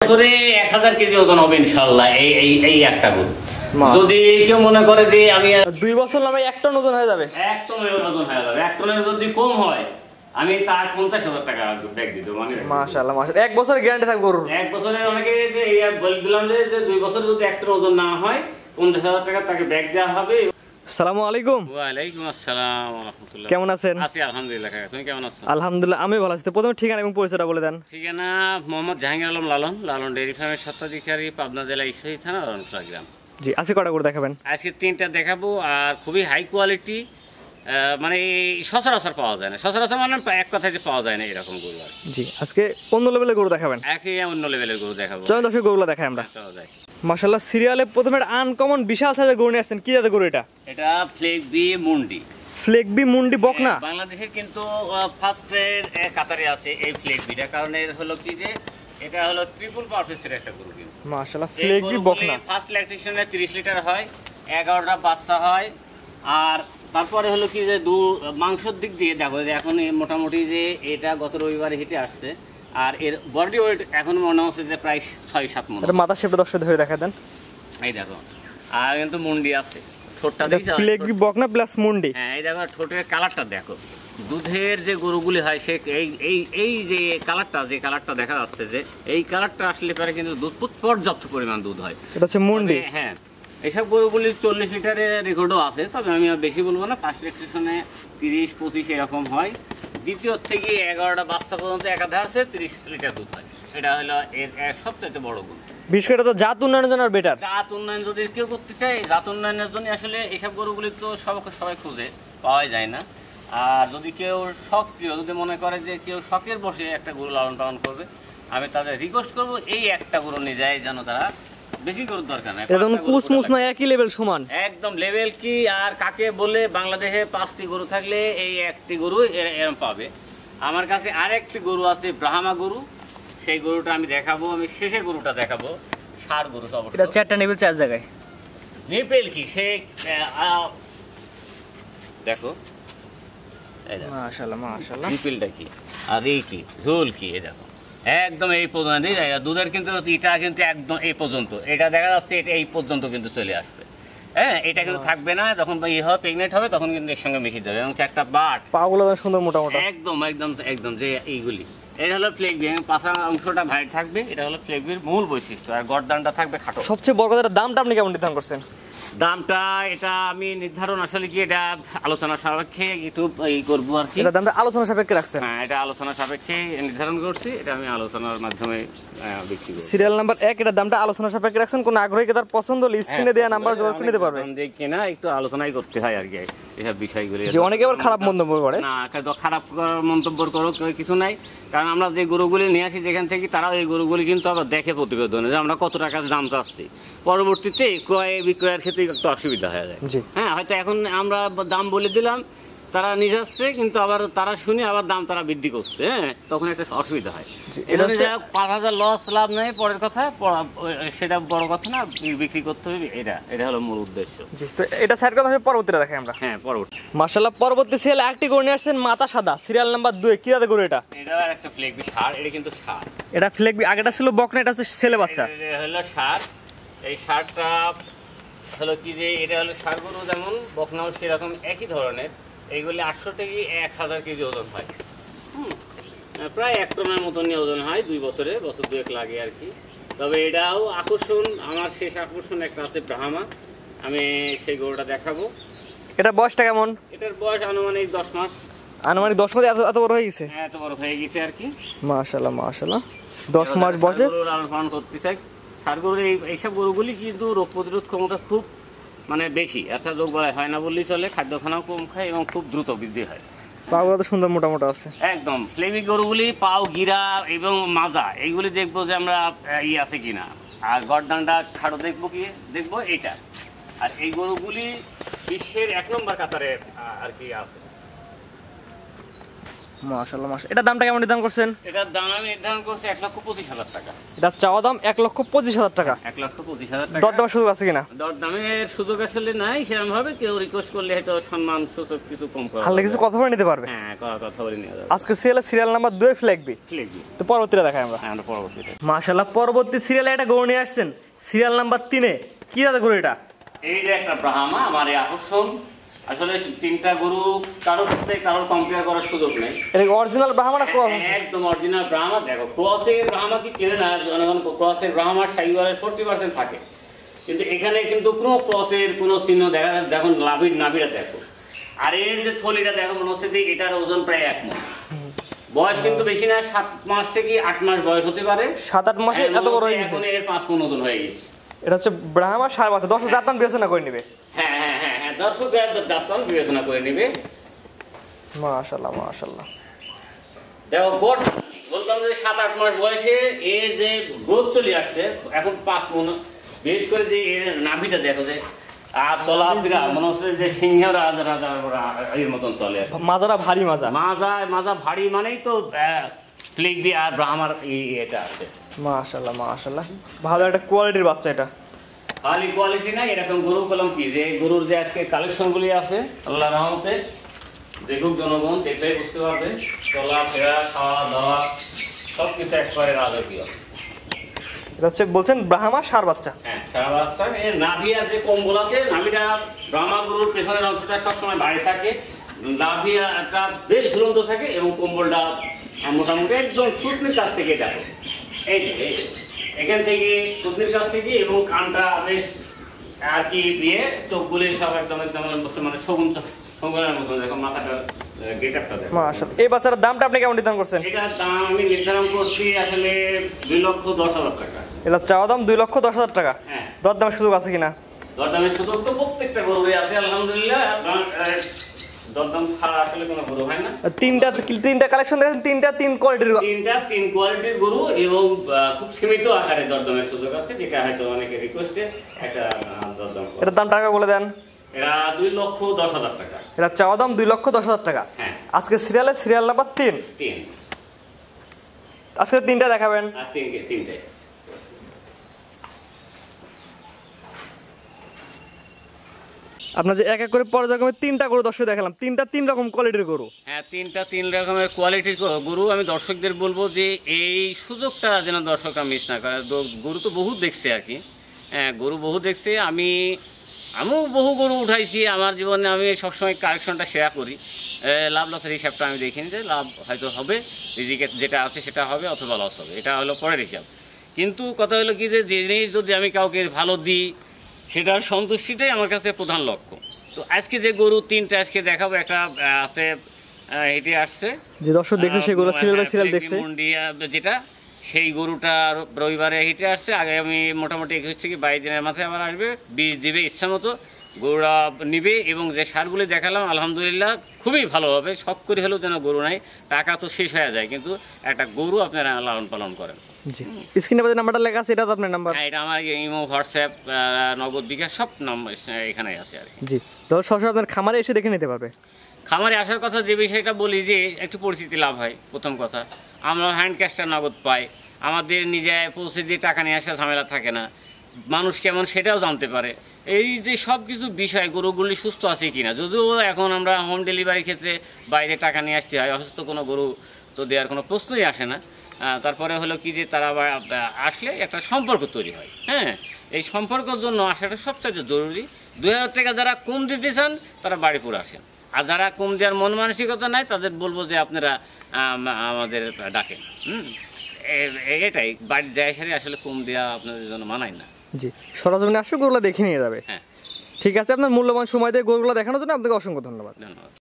বছরে 1000 কেজি ওজন হবে ইনশাআল্লাহ এই একটা গরু। যদি কেউ মনে করে যে আমি 2 বছর নামে 1 টন ওজন হয়ে যাবে, 1 টনের ওজন হয়ে যাবে, 1 টনের যদি কম হয় আমি তার 50,000 টাকা ব্যাগ দিতে মানে। মাশাআল্লাহ মাশাআল্লাহ, 1 বছরের গ্যারান্টি থাকবে গরুর। 1 বছরের অনেকে যে বলে দিলাম যে 2 বছর যদি 1 টন ওজন না হয় 50,000 টাকা তাকে ব্যাগ দেওয়া হবে। আসসালামু আলাইকুম। ওয়া আলাইকুম আসসালাম ওয়া রাহমাতুল্লাহ। কেমন আছেন? আছি আলহামদুলিল্লাহ। কাকা তুমি কেমন আছো? আলহামদুলিল্লাহ আমি ভালো আছি। প্রথমে ঠিকানা এবং পরিচয়টা বলে দেন। ঠিকানা মোহাম্মদ জাহাঙ্গীর আলম লালন, লালন ডেইরি ফার্মের স্বত্বাধিকারী, পাবনা জেলা ঈশ্বরদী থানা রনখোলা গ্রাম। জি, আজকে কটা করে দেখাবেন? আজকে 3টা দেখাবো, আর খুবই হাই কোয়ালিটি, মানে সচরাচর পাওয়া যায় না, সচরাচর মানে এক কথায় যে পাওয়া যায় না এরকম গরু আর। জি, আজকে অন্য লেভেলের গরু দেখাবেন? একই অন্য লেভেলের গরু দেখাবো। চলুন দর্শক গরুগুলো দেখাই আমরা। মাশাআল্লাহ, সিরিয়ালে প্রথমে একটা আনকমন বিশাল সাইজের গরু নিয়ে আসছেন। কি জাতের গরু এটা? এটা ফ্লেগবি মুন্ডি। ফ্লেগবি মুন্ডি বকনা? বাংলাদেশের কিন্তু ফার্স্টের কাতারে আছে এই ফ্লেগবিটা, কারণ এর হলো কি যে এটা হলো ট্রিপল পারপাসের একটা গরু। কিন্তু মাশাআল্লাহ ফ্লেগবি বকনা। ফার্স্ট ল্যাকটেশনে 30 লিটার হয়, 11টা বাচ্চা হয়। আর তারপরে হলো কি যে মাংসের দিক দিয়ে দেখো যে এখন মোটামুটি যে এটা গত রবিবারে হিটে আসছে, আর এর বডি ওয়েট এখন মনে হচ্ছে যে প্রায় 6-7 মণ। এটা মাথা শেপটা দর্শক ধরে দেখা দেন। এই দেখো, আর কিন্তু মুন্ডি আছে, ঠোঁটটা দেখছো? ফ্লেগবি বকনা প্লাস মুন্ডি। হ্যাঁ, এই দেখো ঠোঁটের কালারটা দেখো। দুধের যে গরুগুলি হয় সে এই যে কালারটা দেখা যাচ্ছে, যে এই কালারটা আসলে পরে কিন্তু দুধ পর্যাপ্ত পরিমাণ দুধ হয়। এটা হচ্ছে মুন্ডি। হ্যাঁ, এইসব গরুগুলি 40 লিটারের রেকর্ডও আছে, তবে আমি বেশি বলবো না। ফার্স্ট ল্যাকটেশনে 30-25 এরকম হয়। দ্বিতীয় থেকে 11টা বাচ্চা পর্যন্ত একাধারে 30 লিটার দুধ হয়। এটা হলো এর সবচেয়ে বড় গুণ। বিশেষ করে তো জাত উন্নয়নের জন্য বেটার। জাত উন্নয়ন যদি কেউ করতে চায়, জাত উন্নয়নের জন্য আসলে এইসব গরুগুলি তো সবাই খুঁজে পাওয়া যায় না। আর যদি কেউ শখ প্রিয়, যদি মনে করে যে কেউ শখের বসে একটা গরু লালন পালন করবে, আমি তাদের রিকোয়েস্ট করবো এই একটা গরু নিয়ে যায়, যেন তারা বেশি গরুর দরকার নাই। একদম কুসমুস না, একই লেভেল সমান। একদম লেভেল কি আর কাকে বলে, বাংলাদেশে 5টি গরু থাকলে এই একটি গরু এরকম পাবে। আমার কাছে আরেকটি গরু আছে, ব্রাহ্মা গরু। সেই গরুটা আমি দেখাবো, আমি শেষে গরুটা দেখাবো, ষাঁড় গরু। এটা 4টা নেবেল 4 জায়গায়। নিপেল কি সে দেখো, মাশাআল্লাহ মাশাআল্লাহ। নিপেলটা কি আর এই কি ঝোল কি, এই দেখো একদম এই পর্যন্ত দুধের কিন্তু এটা কিন্তু একদম এই পর্যন্ত, এটা দেখা যাচ্ছে এটা এই পর্যন্ত কিন্তু চলে আসবে। হ্যাঁ, এটা কিন্তু থাকবে না, যখন প্রেগনেন্ট হবে তখন কিন্তু এর সঙ্গে মিশে যাবে। এবং একটা বাট পাগুলো সুন্দর মোটা মোটা, একদম একদম একদম যে এইগুলি। এটা হলো ফ্লেগবি, পাছা অংশটা ভাই থাকবে, এটা হলো ফ্লেগবির মূল বৈশিষ্ট্য। আর গর্দানটা থাকবে খাটো। সবচেয়ে বড় কথা, দামটা আপনি কেমন নির্ধারণ করছেন? দামটা এটা আমি নির্ধারণ আসলে কি এটা আলোচনা সাপেক্ষে একটু এই করবো আর কি। এটা দামটা আলোচনা সাপেক্ষে রাখছেন? হ্যাঁ, এটা আলোচনা সাপেক্ষে নির্ধারণ করছি, এটা আমি আলোচনার মাধ্যমে বিক্রি করব। সিরিয়াল নাম্বার 1, এটা দামটা আলোচনা সাপেক্ষে রাখছেন। কোন আগ্রহী তার পছন্দ হলে স্ক্রিনে দেয়া নাম্বার যোগাযোগ করে নিতে পারবে। দেখি না, একটু আলোচনাই করতে হয় আর কি এসব বিষয়গুলি। যে অনেকে আবার খারাপ মন্তব্য করে। না, খারাপ মন্তব্য করো কিছু নাই, কারণ আমরা যে গরুগুলি নিয়ে আসি যেখান থেকে, তারাও এই গরুগুলি কিন্তু আবার দেখে প্রতিবেদনে যে আমরা কত টাকা দাম চাচ্ছি। পরবর্তীতে ক্রয় বিক্রয়ের ক্ষেত্রে একটু অসুবিধা হয়ে যায়। হ্যাঁ, হয়তো এখন আমরা দাম বলে দিলাম, তারা নিয়ে যাচ্ছে, কিন্তু আবার তারা শুনে আবার দাম তারা বৃদ্ধি করছে। হ্যাঁ, তখন একটা অসুবিধা হয়। 5,000 লস লাভ নেই পরের কথা, সেটা বড় কথা না, বিক্রি করতে হবে, এটা হলো মূল উদ্দেশ্য। এটা সাইড কথা হবে, পরবর্তীটা দেখাই আমরা। হ্যাঁ, পরবর্তী। মাশাআল্লাহ, পরবর্তী সিরিয়াল একটি গরু নিয়ে আসছেন, মাথা সাদা, সিরিয়াল নাম্বার 2। কি জাতের গরু এটা? এটা একটা ফ্লেগবি ষাঁড়। এটা কিন্তু ষাঁড়। এটা ফ্লেগবি, আগেটা ছিল বকনা, এটা হচ্ছে ছেলে বাচ্চা। এটা হলো ষাঁড়। এই ষাঁড়টা হলো কি যে এটা হলো ষাঁড় গরু, যেমন বকনাও সেরকম একই ধরনের। এইগুলি 800 থেকে 1000 কেজি ওজন হয়। প্রায় 1 টনের মতনই ওজন হয়। 2 বছর 2 লাগে আর কি। তবে এটাও আকর্ষণ, আমার শেষ আকর্ষণ একটা আছে ব্রাহ্মা, আমি সেই গরুটা দেখাবো। এটা বয়সটা কেমন? এটার বয়স আনুমানিক 10 মাস। আনুমানিক 10 মাস? এত বড় হয়ে গেছে? হ্যাঁ, এত বড় হয়ে গেছে আর কি। মাশাআল্লাহ মাশাআল্লাহ, 10 মাস বয়সে লালন পালন করতে চাই। ষাঁড় গরুর এইসব গরুগুলি কিন্তু রোগ প্রতিরোধ ক্ষমতা খুব মানে বেশি, অর্থাৎ রোগ বলা হয় না বললেই চলে। খাদ্যখানাও কম খায় এবং খুব দ্রুত বৃদ্ধি হয়। পাগুলো তো সুন্দর মোটা মোটা আছে একদম। ফ্লেগবি গরুগুলি পাও, গিরা এবং মাজা এইগুলি দেখবো যে আমরা আছে কিনা। আর গর্দানটা খাটো দেখবো এইটা। আর এই গরুগুলি বিশ্বের 1 নম্বর কাতারে আর কি আছে। মাশাআল্লাহ মাশাআল্লাহ। এটা দামটা কেমন নির্ধারণ করছেন? এটার দাম আমি নির্ধারণ করছি 1,25,000 টাকা। এটা চাওয়া দাম 1,25,000 টাকা। 1,25,000 টাকা। দরদামের সুযোগ আছে কিনা? দরদামের সুযোগ আসলে নাই সেরকম ভাবে, কেউ রিকোয়েস্ট করলে হয়তো সম্মান সূচক কিছু কম করা হালকা কিছু কথা বলে নিতে পারবে। হ্যাঁ, কথা বলে নিয়ে যাবে। আজকে সিরিয়াল নাম্বার 2 এর ফ্ল্যাগবি তো পরবর্তীটা দেখাই আমরা। হ্যাঁ, আমরা পরবর্তীতে। মাশাআল্লাহ, পরবর্তী সিরিয়ালে একটা গরু নিয়ে আসছেন, সিরিয়াল নাম্বার 3 এ। কি জাতের গরু এটা? এই যে একটা ব্রাহ্মা, আমার এই আকর্ষণ। আসলে তিনটা গরু কারোর সাথে কারোর কম্পেয়ার করার সুযোগ নেই। এটা অরিজিনাল ব্রাহ্মা না ক্রস? একদম অরিজিনাল ব্রাহ্মা। দেখো, ক্রসের ব্রাহ্মা কি চেনে না জনগণ? ক্রসের ব্রাহ্মার শাহিওয়ালের 40% থাকে, কিন্তু এখানে কিন্তু কোনো ক্রসের কোনো চিহ্ন দেখা যায়। দেখুন নাভিটা দেখো, আর এর যে থলিটা দেখো, মনে হচ্ছে যে এটার ওজন প্রায় 1 মণ। বয়স কিন্তু বেশি না, 7 মাস থেকে 8 মাস বয়স হতে পারে। 7-8 মাসে এত বড় হয়ে গেছে। এখন এর 5 মণ ওজন হয়ে গেছে। এটা হচ্ছে ব্রাহ্মা সার বাচ্চা। 10 জাতমান বিবেচনা করে নেবে। হ্যাঁ হ্যাঁ হ্যাঁ হ্যাঁ, দর্শক জাতমান বিবেচনা করে নেবে। মাশাআল্লাহ মাশাআল্লাহ। দেখো, গড় বলতাম যে 7-8 মাস বয়সে এর যে গ্রোথ চলে আসছে, এখন 5 মণ। বিশেষ করে যে এর নাভিটা দেখো, যে আর চলাফেরা মনে হচ্ছে যে সিংহের রাজা এর মতন চলে। মাজাটা ভারী মাজা ভারী মানেই তো ফ্লেগবি আর ব্রাহ্মার এটা আছে। মাশাআল্লাহ মাশাআল্লাহ, ভালো একটা কোয়ালিটির বাচ্চা। এটা খালি কোয়ালিটি না, এরকম গরু কলম কি যে গরুর যে আজকে কালেকশনগুলি আছে আল্লাহর রহমতে, দেখুক জনগণ, দেখলেই বুঝতে পারবে। চলাফেরা, খাওয়া দাওয়া সবকিছু একবারে রাজকীয়। এটা হচ্ছে বলছেন ব্রাহ্মা সার বাচ্চা। হ্যাঁ, সার বাচ্চা। এর নাভি আর যে কম্বল আছে, নাভিটা ব্রাহ্মা গরুর পেছনের অংশটা সবসময় বাইরে থাকে, নাভিটা বেশ ঝুলন্ত থাকে, এবং কম্বলটা মোটামুটি একদম থুতনির কাছ থেকে দেখো, এই যে এখান থেকে থুতনির কাছ থেকে, এবং কানটা বেশ আর কি দিয়ে চোখগুলি সব একদম মানে শগুনের মতো। দেখো মাথাটা, গেটআপটা দেখো। মাশাআল্লাহ, এই বাচ্চাটার দামটা আপনি কেমন নির্ধারণ করছেন? এটার দাম আমি নির্ধারণ করছি আসলে 2,10,000 টাকা। এটা চাওয়া দাম 2,10,000 টাকা। হ্যাঁ, দরদামের সুযোগ আছে কিনা? দরদামের সুযোগ তো প্রত্যেকটা গরুরই আছে আলহামদুলিল্লাহ। দরদাম ছাড়া আসলে কোনো গরু হয় না। তিনটা কালেকশন দেখেন, তিন কোয়ালিটির গরু, এবং খুব সীমিত আকারে দরদামের সুযোগ আছে, যেটা হয়তো অনেকে রিকোয়েস্টে একটা দরদাম। এটার দাম টাকা বলে দেন। এরা 2,10,000 টাকা। এটা চাওয়া দাম 2,10,000 টাকা। হ্যাঁ, আজকে সিরিয়াল নাম্বার 3। আজকে 3টা দেখাবেন। আজ 3টাই। আপনার যে এক এক করে পর্যায়ক্রমে 3টা গরু দর্শক দেখালাম, 3 রকম কোয়ালিটির গরু। হ্যাঁ, 3 রকমের কোয়ালিটির গরু। আমি দর্শকদের বলবো যে এই সুযোগটা যেন দর্শকরা মিস না করে। গরু তো বহু দেখছে আর কি। হ্যাঁ, গরু বহু দেখছে। আমিও বহু গরু উঠাইছি আমার জীবনে। আমি সবসময় কালেকশনটা শেয়ার করি। লাভ লসের হিসাবটা আমি দেখিনি, যে লাভ হয়তো হবে, রিজিকে যেটা আছে সেটা হবে, অথবা লস হবে, এটা হলো পরের হিসাব। কিন্তু কথা হলো কি, যে জিনিস যদি আমি কাউকে ভালো দিই, সেটার সন্তুষ্টিটাই আমার কাছে প্রধান লক্ষ্য। তো আজকে যে গরু 3টা আজকে দেখাবো, একটা আছে হেঁটে আসছে, যে দর্শক দেখছে সেগুলো সিরিয়াল দেখছে, যেটা সেই গরুটা রবিবারে হেঁটে আসছে। আগে আমি মোটামুটি 21 থেকে 22 দিনের মাথায় আবার আসবে, বীজ দিবে ইচ্ছা মতো, গরুরা নিবে। এবং যে সারগুলি দেখালাম আলহামদুলিল্লাহ খুবই ভালো হবে। শখ করে হলেও যেন গরু নাই, টাকা তো শেষ হয়ে যায়, কিন্তু একটা গরু আপনারা লালন পালন করেন। জি, স্ক্রিনে যে নাম্বারটা লেখা আছে, এটা তো আপনার নাম্বার? হ্যাঁ, এটা আমার ইমো, হোয়াটসঅ্যাপ, নগদ, বিকাশ সব নাম্বার এখানেই আছে আর কি। জি, দর্শক সরাসরি আপনার খামারে এসে দেখে নিতে পারবে। খামারে আসার কথা যে বিষয়টা বলি, যে একটু পরিচিতি লাভ হয়। প্রথম কথা, আমরা হ্যান্ড ক্যাশটা নগদ পাই, আমাদের নিজে পৌঁছে দিয়ে টাকা নিয়ে আসা ঝামেলা থাকে না, মানুষ কেমন সেটাও জানতে পারে। এই যে সব কিছু বিষয়, গরুগুলি সুস্থ আছে কিনা, যদিও এখন আমরা হোম ডেলিভারির ক্ষেত্রে বাইরে টাকা নিয়ে আসতে হয়, অসুস্থ কোনো গরু তো দেওয়ার কোনো প্রশ্নই আসে না। তারপরে হলো কি, যে তারা আসলে একটা সম্পর্ক তৈরি হয়। হ্যাঁ, এই সম্পর্কের জন্য আসাটা সবচেয়ে জরুরি। 2,000 টাকা যারা কম দিতে চান, তারা বাড়িপুর আসেন। আর যারা কম দেওয়ার মন মানসিকতা নাই, তাদের বলবো যে আপনারা আমাদের ডাকেন। এটাই, বাড়ির যায় সারি আসলে কম দেওয়া আপনাদের জন্য মানায় না। জি, সরজমিনে আসলে গরুগুলো দেখে নিয়ে যাবে। হ্যাঁ, ঠিক আছে, আপনার মূল্যবান সময় দিয়ে গরুগুলো দেখানোর জন্য আপনাকে অসংখ্য ধন্যবাদ।